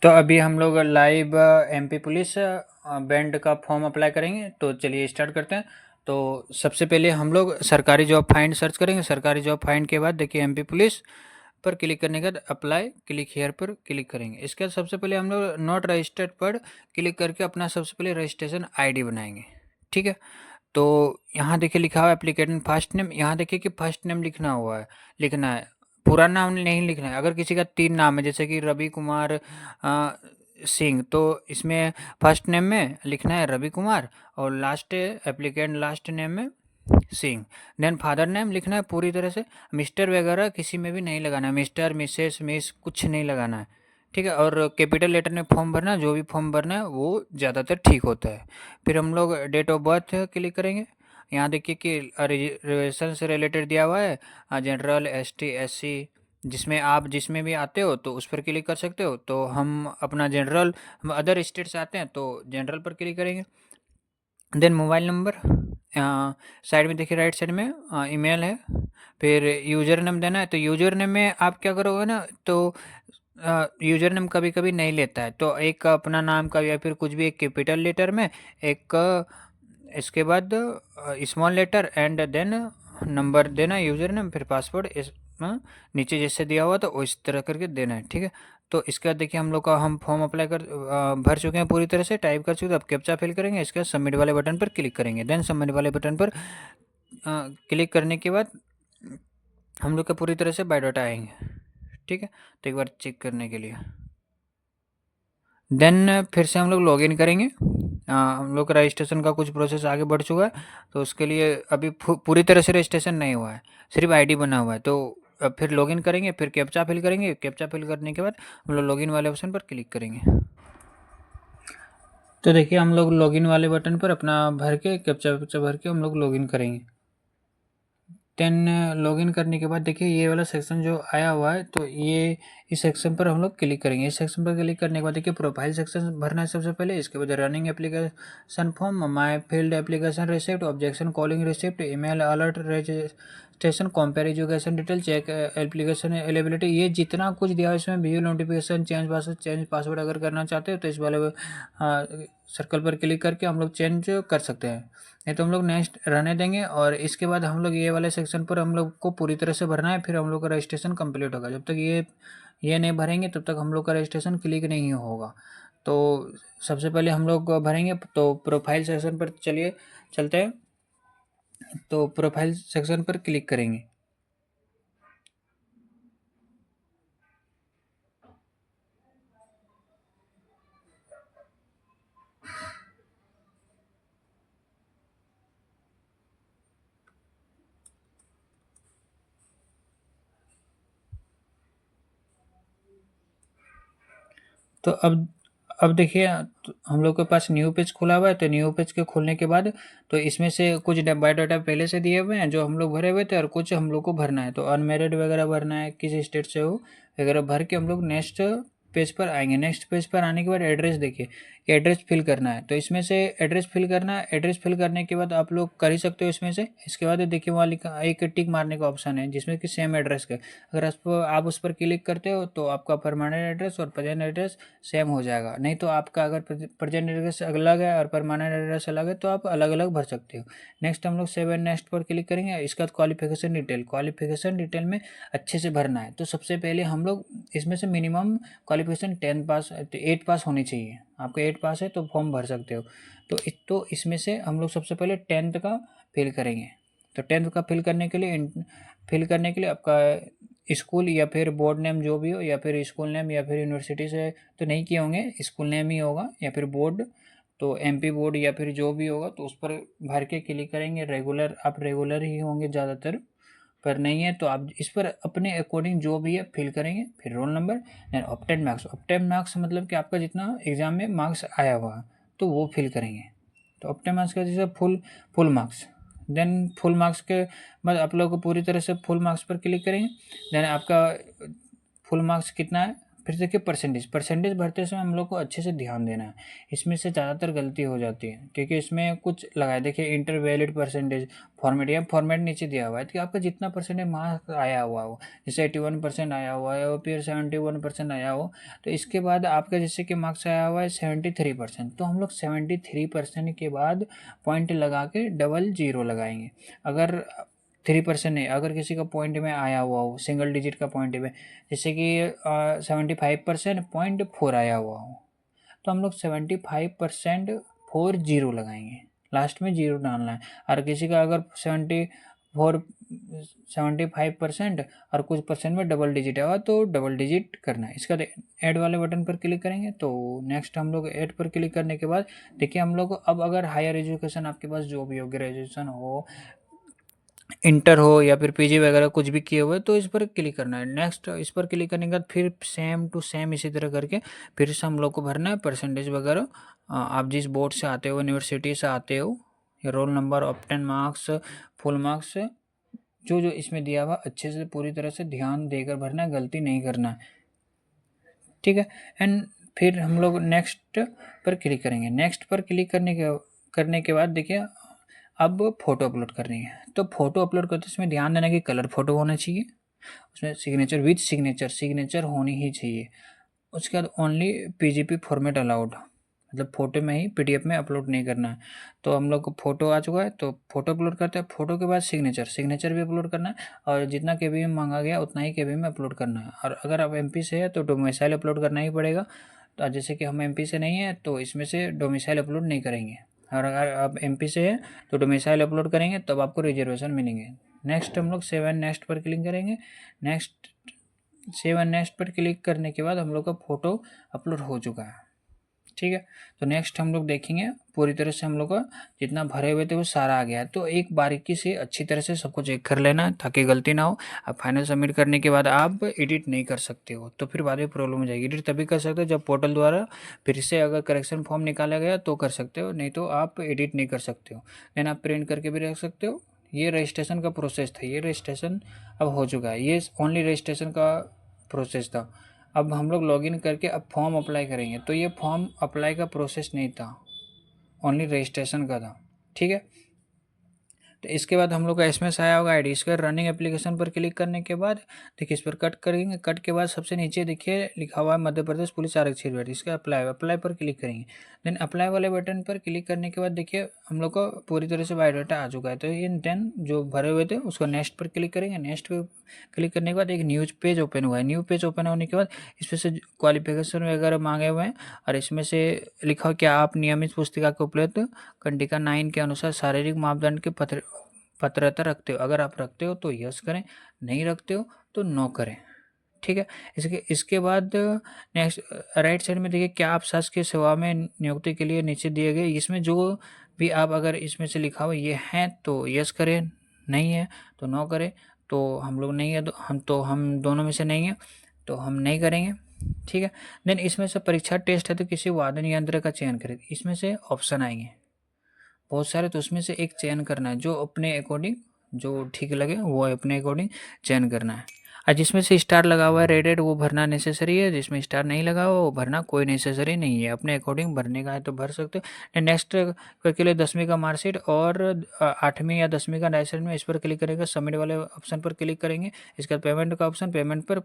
तो अभी हम लोग लाइव एमपी पुलिस बैंड का फॉर्म अप्लाई करेंगे। तो चलिए स्टार्ट करते हैं। तो सबसे पहले हम लोग सरकारी जॉब फाइंड सर्च करेंगे। सरकारी जॉब फाइंड के बाद देखिए एमपी पुलिस पर क्लिक करने के बाद अप्लाई क्लिक हेयर पर क्लिक करेंगे। इसके बाद सबसे पहले हम लोग नॉट रजिस्टर्ड पर क्लिक करके अपना सबसे पहले रजिस्ट्रेशन आईडी बनाएंगे। ठीक है। तो यहाँ देखिए लिखा हुआ है एप्लीकेशन फर्स्ट नेम। यहाँ देखिए कि फर्स्ट नेम लिखना है, पूरा नाम नहीं लिखना है। अगर किसी का 3 नाम है जैसे कि रवि कुमार सिंह, तो इसमें फर्स्ट नेम में लिखना है रवि कुमार और लास्ट एप्लीकेंट लास्ट नेम में सिंह। देन फादर नेम लिखना है पूरी तरह से, मिस्टर वगैरह किसी में भी नहीं लगाना है, मिस्टर मिसेस मिस कुछ नहीं लगाना है। ठीक है। और कैपिटल लेटर में फॉर्म भरना है, जो भी फॉर्म भरना है वो ज़्यादातर ठीक होता है। फिर हम लोग डेट ऑफ बर्थ क्लिक करेंगे। यहाँ देखिए कि रिजर्वेशन से रिलेटेड दिया हुआ है, जनरल एसटी एससी, जिसमें भी आते हो तो उस पर क्लिक कर सकते हो। तो हम अपना जनरल, हम अदर स्टेट से आते हैं तो जनरल पर क्लिक करेंगे। देन मोबाइल नंबर, साइड में देखिए राइट साइड में ईमेल है। फिर यूज़र नेम देना है। तो यूज़र नेम में आप क्या करोगे ना, तो यूज़र नेम कभी कभी नहीं लेता है, तो एक अपना नाम का या फिर कुछ भी एक कैपिटल लेटर में, एक इसके बाद small letter and then number देना यूज़र नेम, फिर पासवर्ड इस नीचे जैसे दिया हुआ तो इस तरह करके देना है। ठीक है। तो इसके बाद देखिए हम लोग का हम फॉर्म अप्लाई कर भर चुके हैं, पूरी तरह से टाइप कर चुके हैं। अब कैप्चा फिल करेंगे। इसके बाद सबमिट वाले बटन पर क्लिक करेंगे। देन सबमिट वाले बटन पर क्लिक करने के बाद हम लोग का पूरी तरह से बायोडाटा आएंगे। ठीक है। तो एक बार चेक करने के लिए देन फिर से हम लोग लॉगिन करेंगे। हम लोग का रजिस्ट्रेशन का कुछ प्रोसेस आगे बढ़ चुका है, तो उसके लिए अभी पूरी तरह से रजिस्ट्रेशन नहीं हुआ है, सिर्फ आईडी बना हुआ है। तो अब फिर लॉगिन करेंगे, फिर कैप्चा फिल करेंगे। कैप्चा फिल करने के बाद हम लोग लॉगिन वाले ऑप्शन पर क्लिक करेंगे। तो देखिए हम लोग लॉगिन वाले बटन पर अपना भर के कैप्चा भर के हम लोग लॉगिन करेंगे। देन लॉगिन करने के बाद देखिए ये वाला सेक्शन जो आया हुआ है, तो ये इस सेक्शन पर हम लोग क्लिक करेंगे। इस सेक्शन पर क्लिक करने के बाद देखिए प्रोफाइल सेक्शन भरना है सबसे पहले। इसके बाद running application form, my field application receipt, objection calling receipt, email alert registration, compare education detail, check application availability, ये जितना कुछ दिया है इसमें व्यू नोटिफिकेशन, चेंज पासवर्ड अगर करना चाहते हो तो इस वाले सर्कल पर क्लिक करके हम लोग चेंज कर सकते हैं, नहीं तो हम लोग नेक्स्ट रहने देंगे। और इसके बाद हम लोग ये वाले सेक्शन पर हम लोग को पूरी तरह से भरना है, फिर हम लोग का रजिस्ट्रेशन कंप्लीट होगा। जब तक ये नहीं भरेंगे तब तक हम लोग का रजिस्ट्रेशन क्लिक नहीं होगा। तो सबसे पहले हम लोग भरेंगे, तो प्रोफाइल सेक्शन पर चलते हैं। तो प्रोफाइल सेक्शन पर क्लिक करेंगे। तो अब देखिए तो हम लोग के पास न्यू पेज खुला हुआ है। तो न्यू पेज के खोलने के बाद तो इसमें से कुछ बायोडाटा पहले से दिए हुए हैं जो हम लोग भरे हुए थे, और कुछ हम लोग को भरना है। तो अनमेरिड वगैरह भरना है, किस स्टेट से हो वगैरह भर के हम लोग नेक्स्ट पेज पर आएंगे। नेक्स्ट पेज पर आने के बाद एड्रेस देखिए, एड्रेस फिल करना है। तो इसमें से एड्रेस फिल करना है। एड्रेस फिल करने के बाद आप लोग कर ही सकते हो इसमें से। इसके बाद देखिए वहाँ लिखा एक टिक मारने का ऑप्शन है जिसमें कि सेम एड्रेस का, अगर आप उस पर क्लिक करते हो तो आपका परमानेंट एड्रेस और प्रेजेंट एड्रेस सेम हो जाएगा। नहीं तो आपका अगर प्रेजेंट एड्रेस अलग है और परमानेंट एड्रेस अलग है तो आप अलग अलग भर सकते हो। नेक्स्ट हम लोग सेव एंड नेक्स्ट पर क्लिक करेंगे। इसके बाद क्वालिफिकेशन डिटेल में अच्छे से भरना है। तो सबसे पहले हम लोग इसमें से मिनिमम क्वालिफिकेशन 10 पास, 8 पास होनी चाहिए। आपका 8 पास है तो फॉर्म भर सकते हो। तो इसमें से हम लोग सबसे पहले 10th का फिल करेंगे। तो 10th का फिल करने के लिए आपका स्कूल या फिर बोर्ड नेम जो भी हो, या फिर स्कूल नेम या फिर यूनिवर्सिटी से तो नहीं किए होंगे, स्कूल नेम ही होगा या फिर बोर्ड, तो एमपी बोर्ड या फिर जो भी होगा तो उस पर भर के क्लिक करेंगे। आप रेगुलर ही होंगे ज़्यादातर, पर नहीं है तो आप इस पर अपने अकॉर्डिंग जो भी है फिल करेंगे। फिर roll number and obtain marks मतलब कि आपका जितना एग्ज़ाम में मार्क्स आया हुआ तो वो फिल करेंगे। तो ऑप्टेन मार्क्स का जैसे full marks. Then full marks के बाद आप लोग को पूरी तरह से फुल मार्क्स पर क्लिक करेंगे। देन आपका फुल मार्क्स कितना है फिर देखिए परसेंटेज भरते समय हम लोग को अच्छे से ध्यान देना है। इसमें से ज़्यादातर गलती हो जाती है क्योंकि इसमें कुछ लगाए, देखिए इंटर वैलिड परसेंटेज फॉर्मेट, या फॉर्मेट नीचे दिया हुआ है कि आपका जितना परसेंटेज मार्क्स आया हुआ हो, जैसे 81% आया हुआ है और फिर 71% आया हो, तो इसके बाद आपका जैसे कि मार्क्स आया हुआ है 73%, तो हम लोग 73% के बाद पॉइंट लगा के डबल जीरो लगाएंगे। अगर 3% नहीं, अगर किसी का पॉइंट में आया हुआ हो, सिंगल डिजिट का पॉइंट में, जैसे कि 75% 0.4 आया हुआ हो, तो हम लोग 75% 40 लगाएंगे, लास्ट में जीरो डालना है। और किसी का अगर 75% और कुछ परसेंट में डबल डिजिट आएगा तो डबल डिजिट करना है। इसका ऐड वाले बटन पर क्लिक करेंगे तो नेक्स्ट हम लोग ऐड पर क्लिक करने के बाद देखिए हम लोग अब अगर हायर एजुकेशन आपके पास जो भी हो, ग्रेजुएशन हो, इंटर हो या फिर पीजी वगैरह कुछ भी किए हुए, तो इस पर क्लिक करना है। नेक्स्ट इस पर क्लिक करने के बाद फिर सेम टू सेम इसी तरह करके फिर से हम लोग को भरना है परसेंटेज वगैरह। आप जिस बोर्ड से आते हो, यूनिवर्सिटी से आते हो, या roll number, obtain marks, full marks, जो जो इसमें दिया हुआ अच्छे से पूरी तरह से ध्यान देकर भरना है, गलती नहीं करना है, ठीक है। एंड फिर हम लोग नेक्स्ट पर क्लिक करेंगे। नेक्स्ट पर क्लिक करने के बाद देखिए अब फ़ोटो अपलोड करनी है। तो फ़ोटो अपलोड करते समय ध्यान देना कि कलर फ़ोटो होना चाहिए, उसमें सिग्नेचर विथ सिग्नेचर होनी ही चाहिए। उसके बाद ओनली पीजीपी फॉर्मेट अलाउड, मतलब फ़ोटो में ही पीडीएफ में अपलोड नहीं करना है। तो हम लोग को फ़ोटो आ चुका है तो फ़ोटो अपलोड करते हैं। फ़ोटो के बाद सिग्नेचर भी अपलोड करना है, और जितना केबी में मांगा गया उतना ही केबी में अपलोड करना है। और अगर आप एमपी से है तो डोमिसाइल अपलोड करना ही पड़ेगा। तो जैसे कि हम एमपी से नहीं है तो इसमें से डोमिसाइल अपलोड नहीं करेंगे, और अगर आप एमपी से है तो डोमिसाइल अपलोड करेंगे तब आपको रिजर्वेशन मिलेंगे। नेक्स्ट हम लोग सेव एंड नेक्स्ट पर क्लिक करेंगे। सेव एंड नेक्स्ट पर क्लिक करने के बाद हम लोग का फ़ोटो अपलोड हो चुका है, ठीक है। तो नेक्स्ट हम लोग देखेंगे पूरी तरह से हम लोग का जितना भरे हुए थे वो सारा आ गया है। तो एक बारीकी से अच्छी तरह से सबको चेक कर लेना है ताकि गलती ना हो। अब फाइनल सबमिट करने के बाद आप एडिट नहीं कर सकते हो, तो फिर बाद में प्रॉब्लम हो जाएगी। एडिट तभी कर सकते हो जब पोर्टल द्वारा फिर से अगर करेक्शन फॉर्म निकाला गया तो कर सकते हो, नहीं तो आप एडिट नहीं कर सकते हो। देन आप प्रिंट करके भी रख सकते हो। ये रजिस्ट्रेशन का प्रोसेस था, ये रजिस्ट्रेशन अब हो चुका है, ये ओनली रजिस्ट्रेशन का प्रोसेस था। अब हम लोग लॉगिन करके अब फॉर्म अप्लाई करेंगे, तो ये फॉर्म अप्लाई का प्रोसेस नहीं था, ओनली रजिस्ट्रेशन का था, ठीक है। तो इसके बाद हम लोग का एसएमएस आया होगा आईडी। इसके रनिंग एप्लीकेशन पर क्लिक करने के बाद देखिए इस पर कट करेंगे। कट के बाद सबसे नीचे देखिए लिखा हुआ है मध्य प्रदेश पुलिस आरक्षित भर्ती, इसका अप्लाई पर क्लिक करेंगे। देन अप्लाई वाले बटन पर क्लिक करने के बाद देखिए हम लोग को पूरी तरह से बायोडाटा आ चुका है। तो इन 10 जो भरे हुए थे उसको नेक्स्ट पर क्लिक करेंगे। नेक्स्ट पर क्लिक करने के बाद एक न्यूज पेज ओपन हुआ है। न्यू पेज ओपन होने के बाद इसमें से क्वालिफिकेशन वगैरह मांगे हुए हैं, और इसमें से लिखा हो क्या आप नियमित पुस्तिका के उपलब्ध कंडिका 9 के अनुसार शारीरिक मापदंड के पात्रता रखते हो। अगर आप रखते हो तो यस करें, नहीं रखते हो तो नो करें, ठीक है। इसके बाद नेक्स्ट राइट साइड में देखिए क्या आप शासकीय सेवा में नियुक्ति के लिए नीचे दिए गए, इसमें जो भी आप अगर इसमें से लिखा हुआ ये हैं तो यस करें, नहीं है तो नो करें। तो हम लोग नहीं है तो हम दोनों में से नहीं है तो हम नहीं करेंगे, ठीक है। देन इसमें से परीक्षा टेस्ट है तो किसी वादन यंत्र का चयन करें। इसमें से ऑप्शन आएंगे बहुत सारे, तो उसमें से एक चयन करना है जो अपने अकॉर्डिंग जो ठीक लगे वो अपने अकॉर्डिंग चयन करना है। और जिसमें से स्टार लगा हुआ है रेटेड वो भरना नेसेसरी है, जिसमें स्टार नहीं लगा हुआ वो भरना कोई नेसेसरी नहीं है। अपने अकॉर्डिंग भरने का है तो भर सकते हो। नेक्स्ट के लिए 10वीं का मार्कशीट और 8वीं या 10वीं का डायसेट में इस पर क्लिक करेंगे। सबमिट वाले ऑप्शन पर क्लिक करेंगे। इसके बाद पेमेंट का ऑप्शन, पेमेंट पर